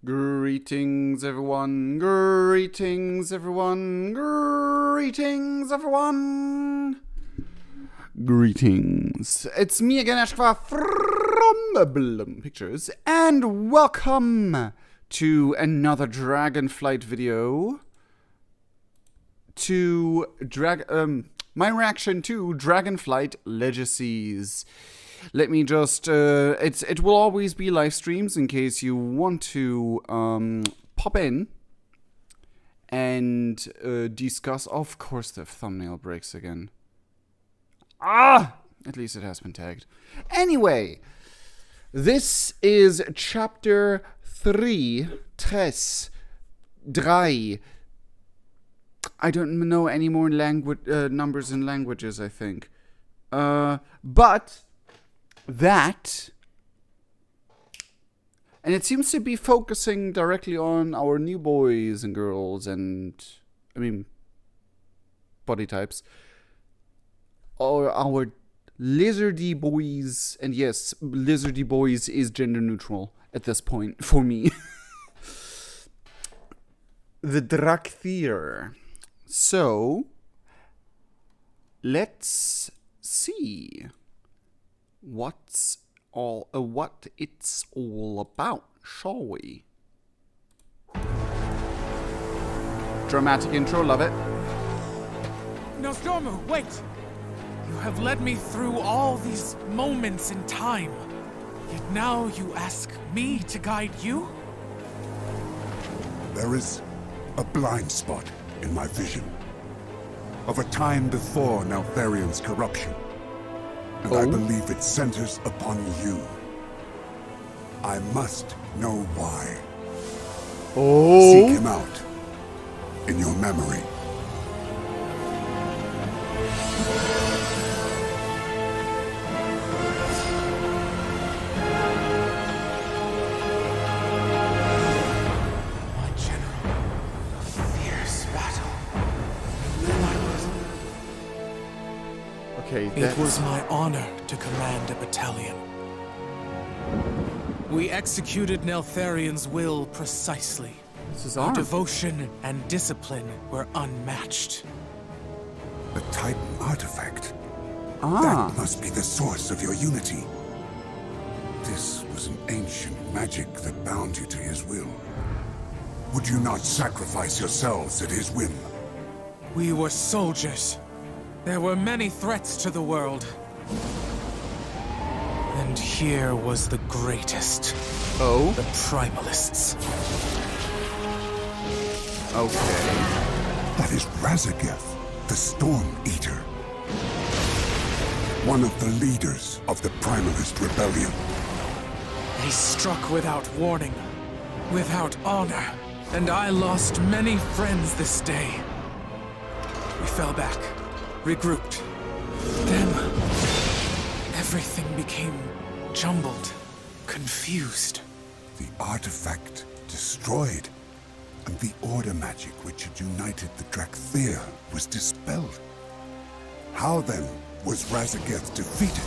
Greetings, everyone. Greetings, everyone. Greetings, everyone. Greetings. It's me again, Ashkwa from Blum Pictures, and welcome to another Dragonflight video. My reaction to Dragonflight Legacies. Let me just, it will always be live streams in case you want to pop in and discuss. Of course the thumbnail breaks again. At least it has been tagged. Anyway, this is chapter 3, drei. I don't know any more numbers and languages, I think. But that, and it seems to be focusing directly on our new boys and girls and, body types. Or our lizardy boys, and yes, lizardy boys is gender neutral at this point for me. The Dracthyr. So, let's see what it's all about, shall we? Dramatic intro, love it. Nostromo, wait! You have led me through all these moments in time. Yet now you ask me to guide you? There is a blind spot in my vision of a time before Neltharion's corruption. And I believe it centers upon you. I must know why. Seek him out in your memory. My general, a fierce battle. Okay, It was my honor to command a battalion. We executed Neltharion's will precisely. this is Our our devotion and discipline were unmatched. The Titan artifact. That must be the source of your unity. This was an ancient magic that bound you to his will. Would you not sacrifice yourselves at his whim? We were soldiers. There were many threats to the world. And here was the greatest. The Primalists. Okay. That is Razageth, the Storm Eater. One of the leaders of the Primalist Rebellion. He struck without warning, without honor, and I lost many friends this day. We fell back, regrouped. Then, everything became jumbled, confused. The artifact destroyed, and the order magic which had united the Dracthyr was dispelled. How then was Razageth defeated?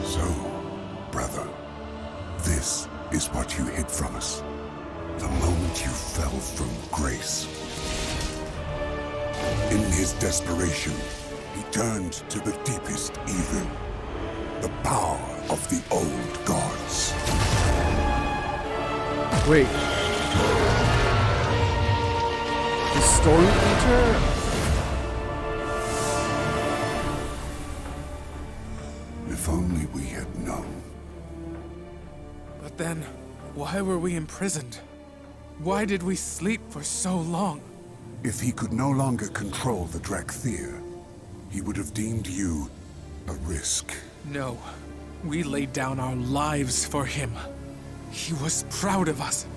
So, brother, this is what you hid from us. The moment you fell from grace. In his desperation, he turned to the deepest evil. The power of the old gods. Wait. The Storm Eater? If only we had known. But then, why were we imprisoned? Why did we sleep for so long? If he could no longer control the Dracthyr, he would have deemed you a risk. No, we laid down our lives for him. He was proud of us.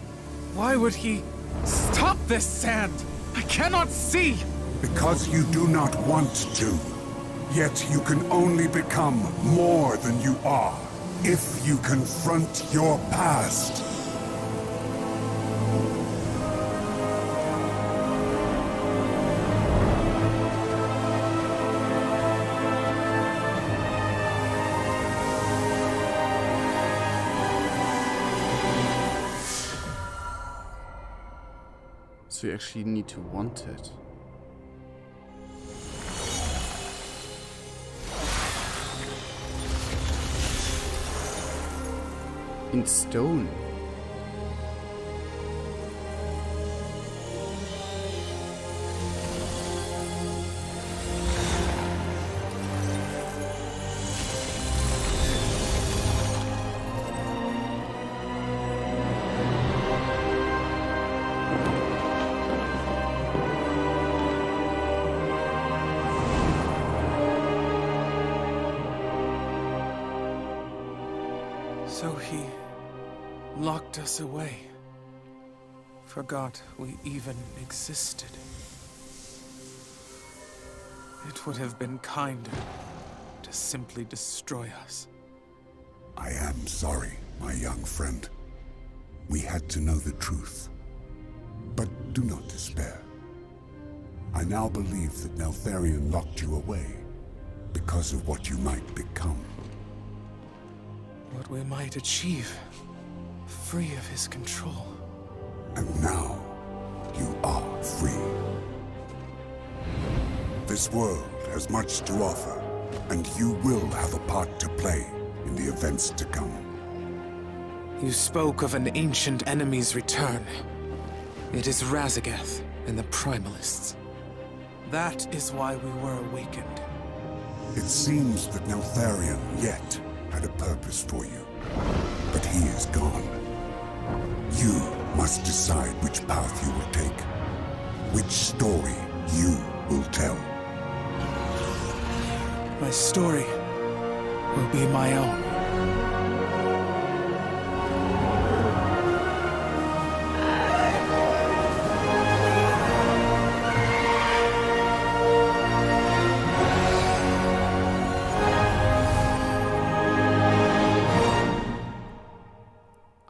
Why would he stop this sand? I cannot see! Because you do not want to. Yet you can only become more than you are if you confront your past. So you actually need to want it. In stone. So he locked us away. Forgot we even existed. It would have been kinder to simply destroy us. I am sorry, my young friend. We had to know the truth. But do not despair. I now believe that Neltharion locked you away because of what you might become. What we might achieve, free of his control. And now, you are free. This world has much to offer, and you will have a part to play in the events to come. You spoke of an ancient enemy's return. It is Razagath and the Primalists. That is why we were awakened. It seems that Neltharion yet had a purpose for you, but he is gone. You must decide which path you will take, which story you will tell. My story will be my own.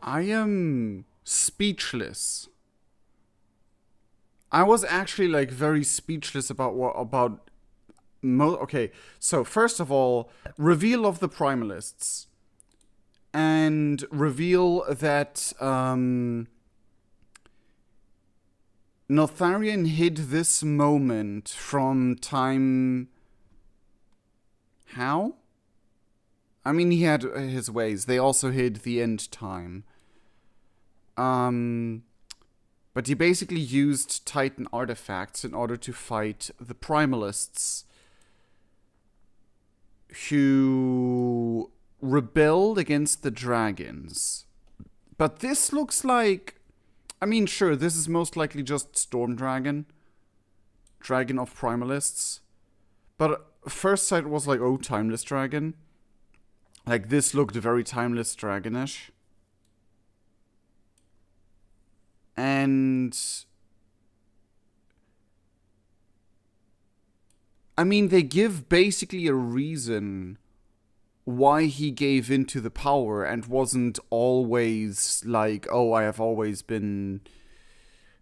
I am speechless. I was actually like very speechless about okay, so first of all, reveal of the Primalists. And reveal that Neltharion hid this moment from time. How? I mean, he had his ways. They also hid the end time. But he basically used Titan artifacts in order to fight the Primalists, who rebelled against the dragons. But this looks like... I mean, sure, this is most likely just Storm Dragon. Dragon of Primalists. But first sight was like, oh, Timeless Dragon. Like, this looked very Timeless Dragonish. And... I mean, they give basically a reason why he gave into the power and wasn't always like, oh, I have always been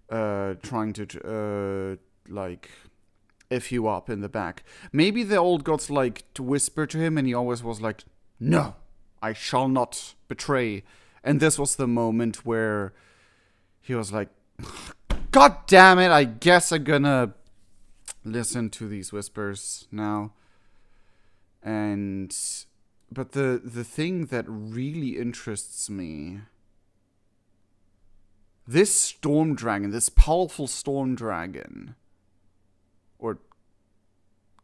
trying to, like, F you up in the back. Maybe the old gods, like, to whisper to him and he always was like, no, I shall not betray. And this was the moment where he was like, God damn it, I guess I'm gonna listen to these whispers now. And... But the thing that really interests me... This storm dragon, this powerful storm dragon... Or...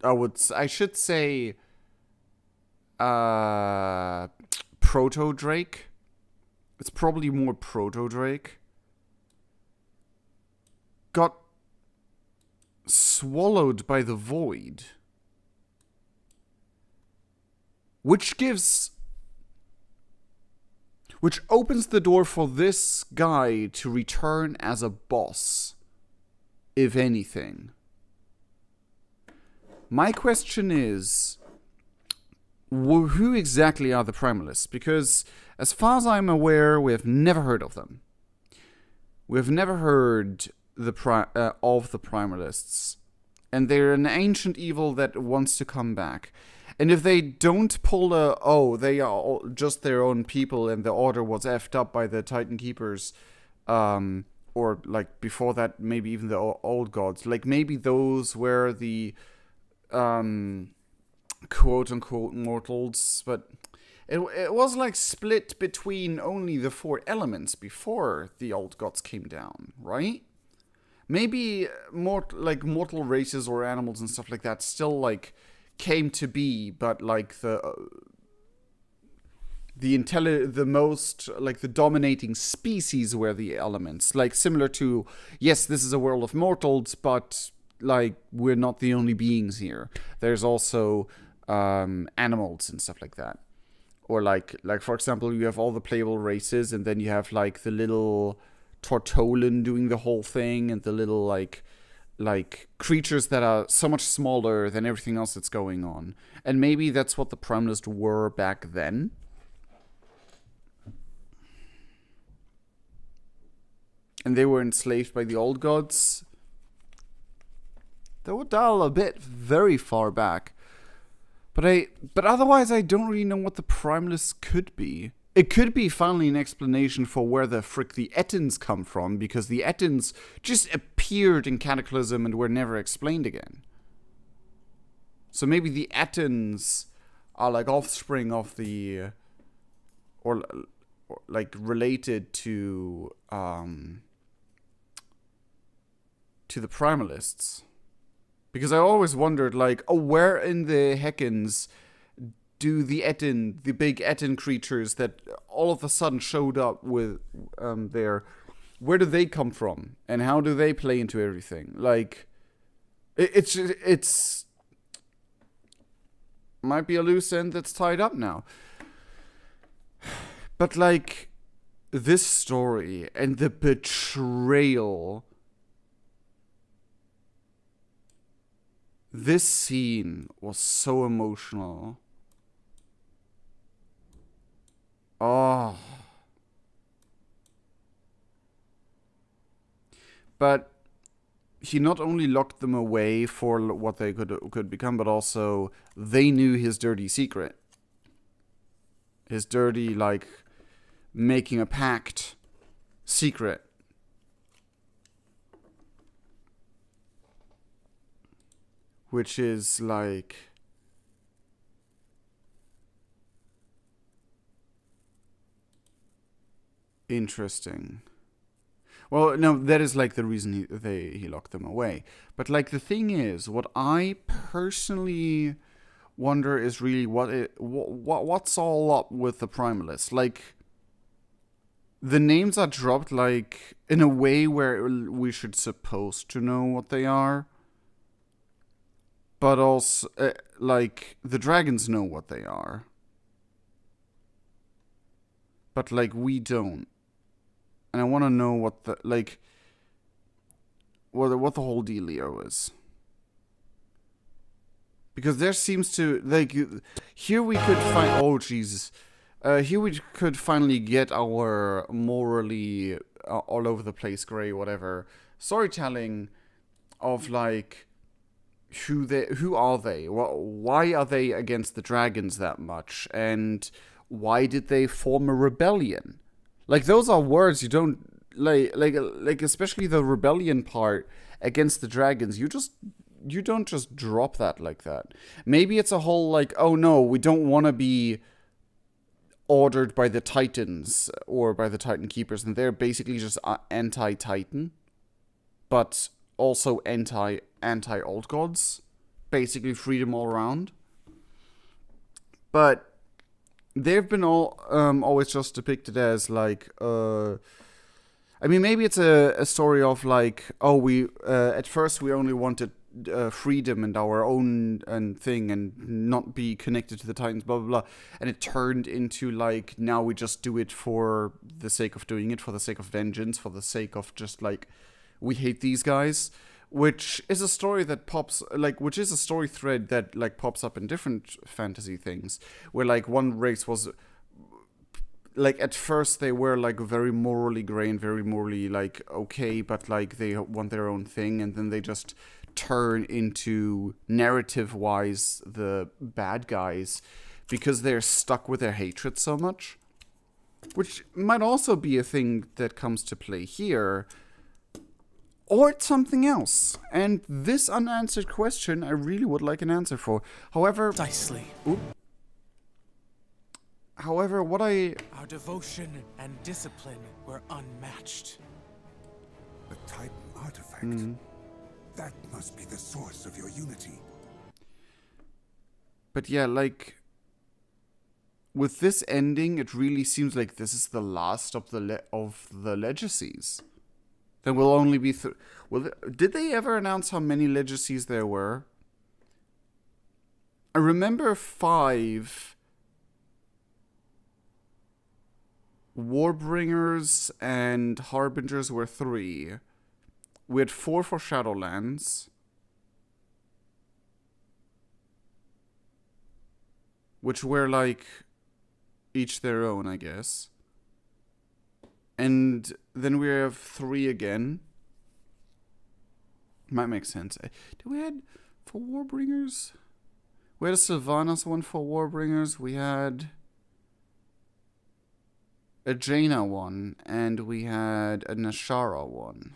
I should say... Proto-Drake? It's probably more Proto-Drake. Got swallowed by the void. Which opens the door for this guy to return as a boss, if anything. My question is, who exactly are the Primalists? Because, as far as I'm aware, we have never heard of them. We have never heard of the Primalists. And they're an ancient evil that wants to come back. And if they don't pull they are just their own people and the order was effed up by the Titan Keepers, or like before that, maybe even the old gods. Like maybe those were the quote unquote mortals, but it was like split between only the 4 elements before the old gods came down, right? Maybe mortal races or animals and stuff like that still like came to be, but like the most, like the dominating species were the elements. Like similar to, yes, this is a world of mortals, but like we're not the only beings here. There's also animals and stuff like that. Or like for example, you have all the playable races, and then you have like the little Tortolan doing the whole thing, and the little like creatures that are so much smaller than everything else that's going on. And maybe that's what the Primalists were back then. And they were enslaved by the old gods. That would dial a bit very far back. But otherwise I don't really know what the Primalists could be. It could be finally an explanation for where the frick the Ettins come from, because the Ettins just appeared in Cataclysm and were never explained again. So maybe the Ettins are like offspring of the, or like related to the Primalists. Because I always wondered, like, oh, where in the Heckens do the big Ettin creatures that all of a sudden showed up with there, where do they come from? And how do they play into everything? Like, it's might be a loose end that's tied up now. But, like, this story and the betrayal, this scene was so emotional. Oh. But he not only locked them away for what they could become, but also they knew his dirty secret. His dirty, like, making a pact secret. Which is, like, interesting. Well, no, that is, like, the reason he locked them away. But, like, the thing is, what I personally wonder is really what's all up with the Primalists. Like, the names are dropped, like, in a way where we should supposed to know what they are. But also, like, the dragons know what they are. But, like, we don't. And I want to know what the, like, what the whole dealio is. Because there seems to, like, here we could find, oh, Jesus. Here we could finally get our morally all over the place, gray, whatever, storytelling of, like, who are they? Why are they against the dragons that much? And why did they form a rebellion? Like, those are words you don't, like especially the rebellion part against the dragons, you don't just drop that like that. Maybe it's a whole, like, oh no, we don't want to be ordered by the Titans or by the Titan Keepers, and they're basically just anti-Titan, but also anti-old gods, basically freedom all around. But they've been always just depicted as, like, I mean, maybe it's a story of, like, oh, we at first we only wanted freedom and our own thing and not be connected to the Titans, blah, blah, blah. And it turned into, like, now we just do it for the sake of doing it, for the sake of vengeance, for the sake of just, like, we hate these guys. Which is a story that pops, like, which is a story thread that, like, pops up in different fantasy things. Where, like, one race was, like, at first they were, like, very morally gray and very morally, like, okay, but, like, they want their own thing, and then they just turn into, narrative-wise, the bad guys because they're stuck with their hatred so much. Which might also be a thing that comes to play here, or it's something else. And this unanswered question, I really would like an answer for. However, Precisely. However, what Our devotion and discipline were unmatched. A Titan artifact. That must be the source of your unity. But yeah, like, with this ending, it really seems like this is the last of the legacies. There will only be did they ever announce how many legacies there were? I remember 5 Warbringers and Harbingers were 3. We had 4 for Shadowlands, which were like each their own, I guess. And then we have 3 again. Might make sense. Did we had 4 Warbringers? We had a Sylvanas one for Warbringers. We had a Jaina one, and we had a Nashara one.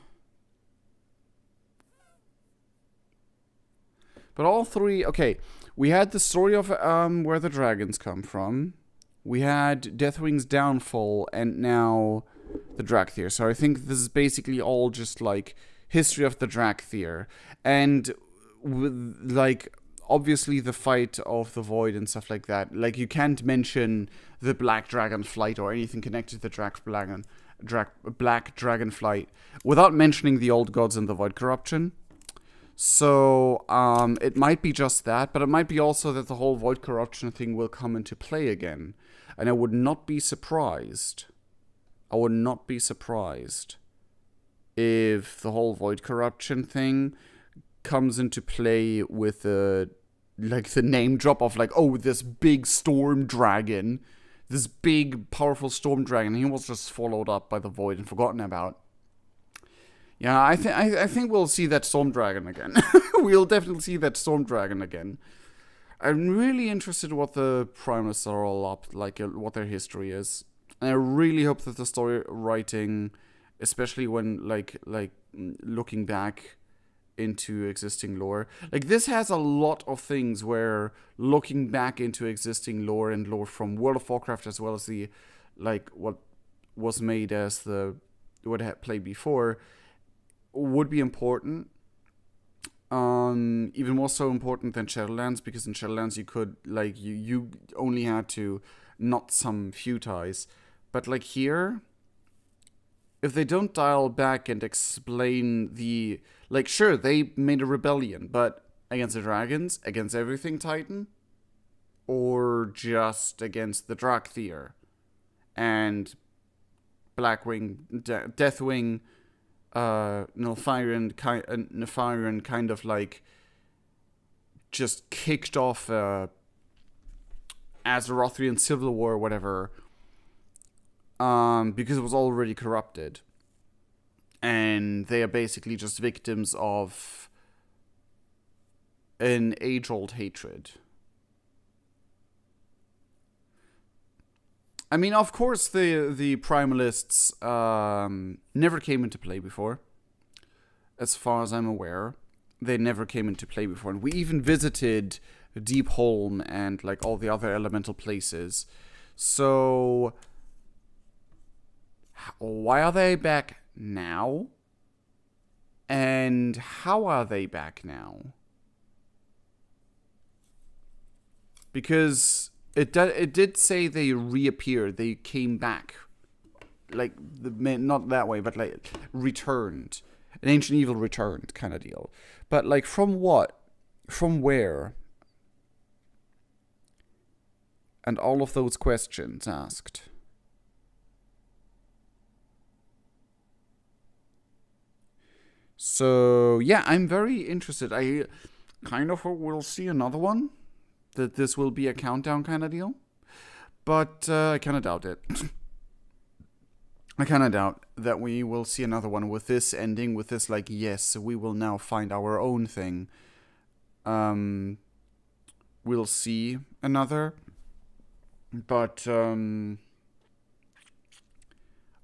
But all 3, okay, we had the story of where the dragons come from. We had Deathwing's downfall, and now the Dragthyr. So I think this is basically all just like history of the Dragthyr. And with, like, obviously the fight of the Void and stuff like that. Like, you can't mention the Black Dragonflight or anything connected to the Black Dragonflight without mentioning the Old Gods and the Void Corruption. So, it might be just that, but it might be also that the whole Void Corruption thing will come into play again. And I would not be surprised. I would not be surprised if the whole Void Corruption thing comes into play with the name drop of like, oh, this big storm dragon, this big powerful storm dragon. He was just followed up by the Void and forgotten about. Yeah, I think we'll see that storm dragon again. We'll definitely see that storm dragon again. I'm really interested in what the Primalists are all up, like what their history is. And I really hope that the story writing, especially when like looking back into existing lore, like this has a lot of things where looking back into existing lore and lore from World of Warcraft as well as the like what was made as the what had played before would be important. Even more so important than Shadowlands, because in Shadowlands you could like you only had to knot some few ties. But like here, if they don't dial back and explain the like, sure, they made a rebellion, but against the dragons, against everything Titan, or just against the Dragthyr and Blackwing, Deathwing, Nefarian kind of like just kicked off Azerothrian civil war or whatever, because it was already corrupted, and they are basically just victims of an age-old hatred. I mean, of course, the Primalists never came into play before. As far as I'm aware, they never came into play before. And we even visited Deepholm and like all the other elemental places. So, why are they back now? And how are they back now? Because it did say they reappeared. They came back, like not that way, but like returned. An ancient evil returned kind of deal. But like from what? From where? And all of those questions asked. So yeah, I'm very interested. I kind of hope we'll see another one. That this will be a countdown kind of deal. But I kind of doubt it. I kind of doubt that we will see another one with this ending, with this like, yes, we will now find our own thing. We'll see another. But I'm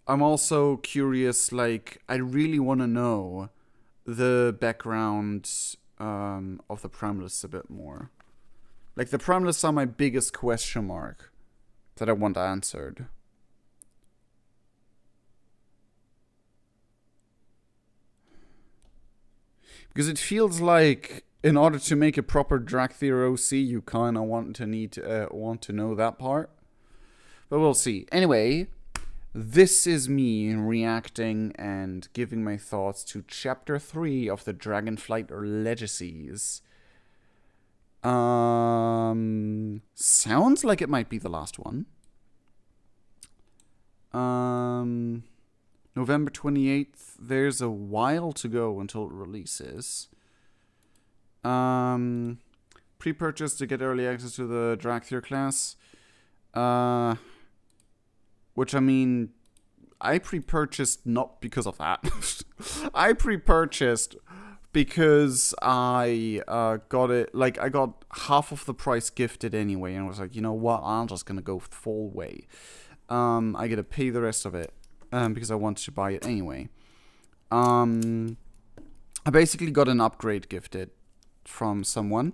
also curious, like, I really want to know the background of the Primalists a bit more. Like, the Primalists are my biggest question mark that I want answered. Because it feels like, in order to make a proper Drag Theory OC, you kind of want to know that part. But we'll see. Anyway, this is me reacting and giving my thoughts to Chapter 3 of the DRAGONFLIGHT Legacies. Sounds like it might be the last one. November 28th. There's a while to go until it releases. Pre-purchase to get early access to the Drag Theory class. Which, I mean, I pre-purchased not because of that. I pre-purchased because I got it, like, I got half of the price gifted anyway, and I was like, you know what, I'm just gonna go full way. I gotta pay the rest of it, because I wanted to buy it anyway. I basically got an upgrade gifted from someone,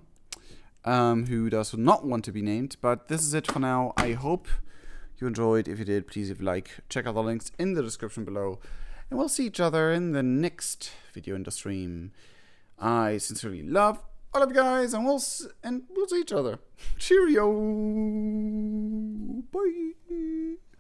who does not want to be named, but this is it for now. I hope you enjoyed. If you did, please leave a like, check out the links in the description below, and we'll see each other in the next video in the stream. I sincerely love all of you guys, and we'll see each other. Cheerio! Bye!